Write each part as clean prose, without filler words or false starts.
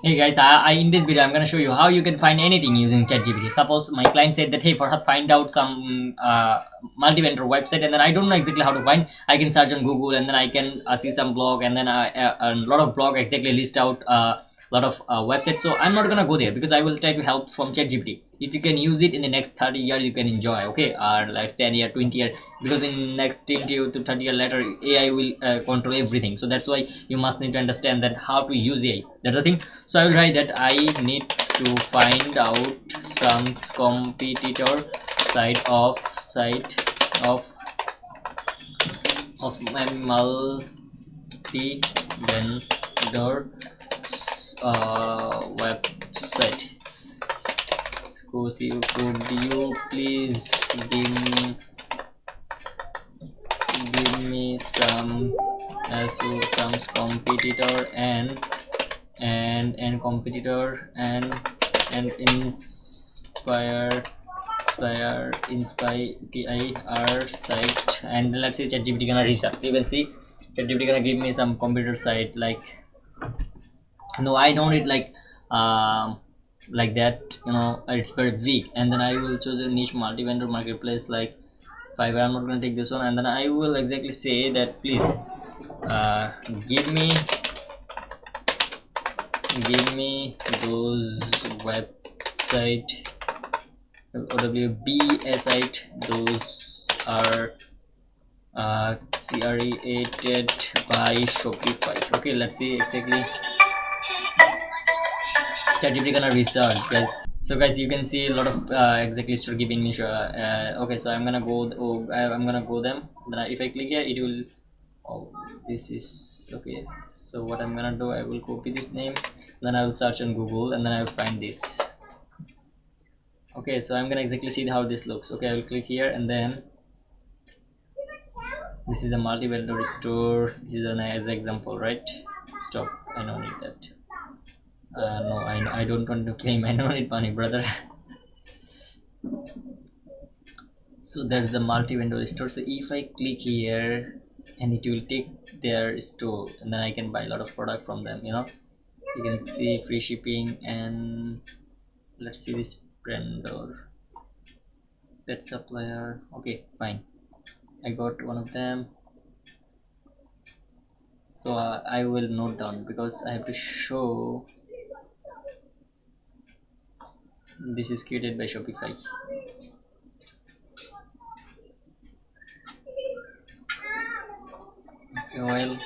Hey guys, in this video I'm gonna show you how you can find anything using ChatGPT. Suppose my client said that, hey Farhad, find out some multi-vendor website, and then I don't know exactly how to find. I can search on Google, and then I can see some blog, and then a lot of blog exactly list out a lot of websites. So I'm not gonna go there because I will try to help from ChatGPT. If you can use it in the next 30 years, you can enjoy. Okay, or like 10 year, 20 year, because in next 20 to 30 year later, AI will control everything. So that's why you must need to understand that how to use AI. That's the thing. So I will write that I need to find out some competitor site of my multi vendor website. So could you please give me some competitor and competitor and inspire site, and let's say ChatGPT gonna research. You can see ChatGPT gonna give me some computer site like, no, I don't need like that, it's very weak. And then I will choose a niche multi-vendor marketplace like Fiverr. I'm not gonna take this one, and then I will exactly say that please uh, give me give me those website OWB site, those are created by Shopify. Okay, let's see exactly. ChatGPT gonna research, guys. So guys, you can see a lot of exactly store giving me okay, so I'm gonna go, I'm gonna go them. Then if I click here, it will, oh, this is okay. So what I'm gonna do, I will copy this name, then I will search on Google, and then I will find this. Okay, so I'm gonna exactly see how this looks. Okay, I will click here, and then this is a multi-vendor store. This is an as example, right? Stop, I don't need that. No, I don't want to claim. I don't need money, brother. So there's the multi-vendor store. So if I click here, and it will take their store, and then I can buy a lot of product from them. You can see free shipping, and let's see this vendor, pet supplier. Okay, fine, I got one of them. So I will note down because I have to show this is created by Shopify. Okay, well,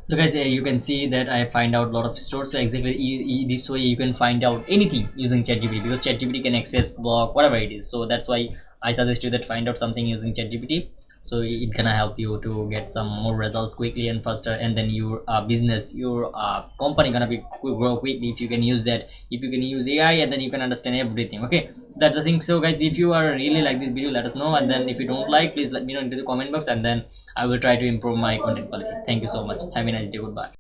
so guys, you can see that I find out a lot of stores. So exactly this way you can find out anything using ChatGPT, because ChatGPT can access blog, whatever it is. So that's why I suggest you that find out something using ChatGPT. So it gonna help you to get some more results quickly and faster, and then your business, your company gonna be grow quickly if you can use that. If you can use AI, and then you can understand everything. Okay, so that's the thing. So guys, if you are really like this video, let us know, and then if you don't like, please let me know into the comment box, and then I will try to improve my content quality. Thank you so much. Have a nice day. Goodbye.